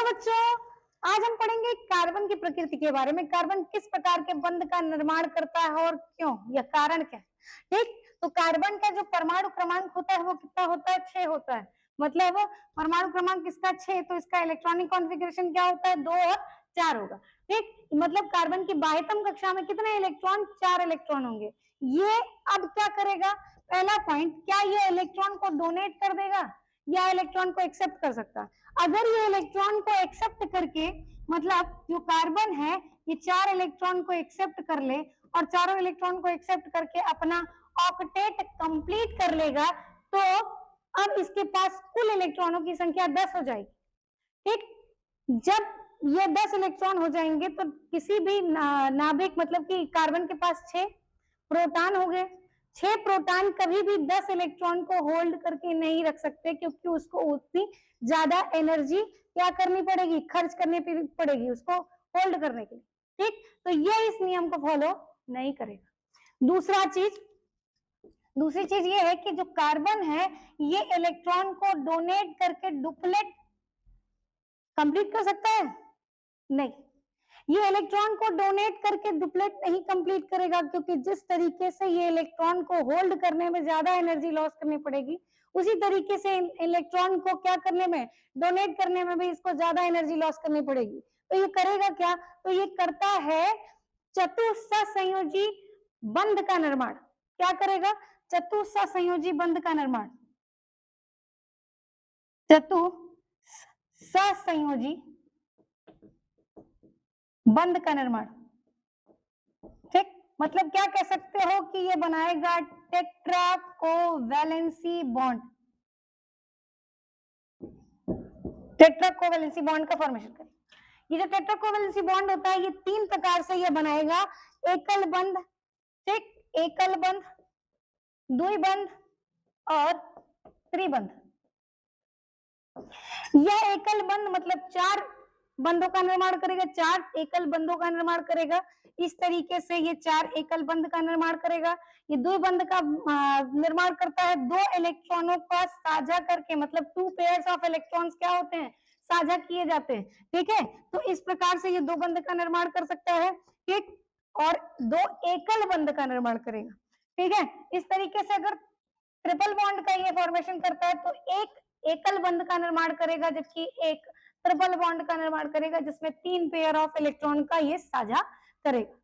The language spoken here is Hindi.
हेलो बच्चों, आज हम पढ़ेंगे कार्बन की प्रकृति के बारे में। कार्बन किस प्रकार के बंध का निर्माण करता है और क्यों, या कारण क्या है। ठीक, तो कार्बन का जो परमाणु क्रमांक होता है वो कितना होता है? 6 होता है। मतलब परमाणु क्रमांक किसका 6, तो इसका इलेक्ट्रॉनिक कॉन्फ़िगरेशन क्या होता है? 2 और 4 होगा। ठीक, मतलब कार्बन की बाह्यतम कक्षा में कितने इलेक्ट्रॉन? 4 इलेक्ट्रॉन होंगे। ये अब क्या करेगा? पहला पॉइंट, क्या ये इलेक्ट्रॉन को डोनेट कर देगा या इलेक्ट्रॉन को एक्सेप्ट कर सकता है? अगर ये इलेक्ट्रॉन को एक्सेप्ट करके, मतलब जो कार्बन है ये 4 इलेक्ट्रॉन को एक्सेप्ट कर ले और चारों इलेक्ट्रॉन को एक्सेप्ट करके अपना ऑक्टेट कंप्लीट कर लेगा, तो अब इसके पास कुल इलेक्ट्रॉनों की संख्या 10 हो जाएगी। ठीक, जब ये 10 इलेक्ट्रॉन हो जाएंगे तो किसी भी नाभिक, मतलब कि कार्बन के पास 6 प्रोटॉन हो गए। 6 प्रोटॉन कभी भी 10 इलेक्ट्रॉन को होल्ड करके नहीं रख सकते, क्योंकि उसको उतनी ज्यादा एनर्जी क्या करनी पड़ेगी? खर्च करनी पड़ेगी उसको होल्ड करने के लिए। ठीक, तो ये इस नियम को फॉलो नहीं करेगा। दूसरी चीज ये है कि जो कार्बन है ये इलेक्ट्रॉन को डोनेट करके डुप्लेट कंप्लीट कर सकता है? नहीं, ये इलेक्ट्रॉन को डोनेट करके डुप्लेट नहीं कंप्लीट करेगा, क्योंकि जिस तरीके से ये इलेक्ट्रॉन को होल्ड करने में ज्यादा एनर्जी लॉस करनी पड़ेगी, उसी तरीके से इलेक्ट्रॉन को क्या करने में, डोनेट करने में भी इसको ज्यादा एनर्जी लॉस करनी पड़ेगी। तो ये करेगा क्या? तो ये करता है चतुस्संयोजी बंध का निर्माण। क्या करेगा? चतुस्संयोजी बंध का निर्माण। चतुस्संयोजी बंध का निर्माण। ठीक, मतलब क्या कह सकते हो कि ये बनाएगा tetra covalency bond. Tetra covalency bond का फॉर्मेशन करें। ये जो टेट्रा कोवैलेंसी बॉन्ड होता है ये 3 प्रकार से ये बनाएगा। एकल बंध, ठीक, एकल बंध, द्विबंध और त्रिबंध। यह एकल बंध मतलब 4 बंधों का निर्माण करेगा, 4 एकल बंधों का निर्माण करेगा। इस तरीके से ये 4 एकल बंध का निर्माण करेगा। ये द्विबंध का निर्माण करता है 2 इलेक्ट्रॉनों का साझा करके, मतलब 2 पेयर्स ऑफ इलेक्ट्रॉन्स क्या होते हैं? साझा किए जाते हैं। ठीक है, तो इस प्रकार से ये 2 बंध का निर्माण कर सकता है। ठीक, और 2 एकल बंध का निर्माण करेगा। ठीक है, इस तरीके से अगर ट्रिपल बॉन्ड का ये फॉर्मेशन करता है तो एक एकल बंध का निर्माण करेगा, जबकि एक ट्रिपल बॉन्ड का निर्माण करेगा जिसमें 3 पेयर ऑफ इलेक्ट्रॉन का ये साझा करेगा।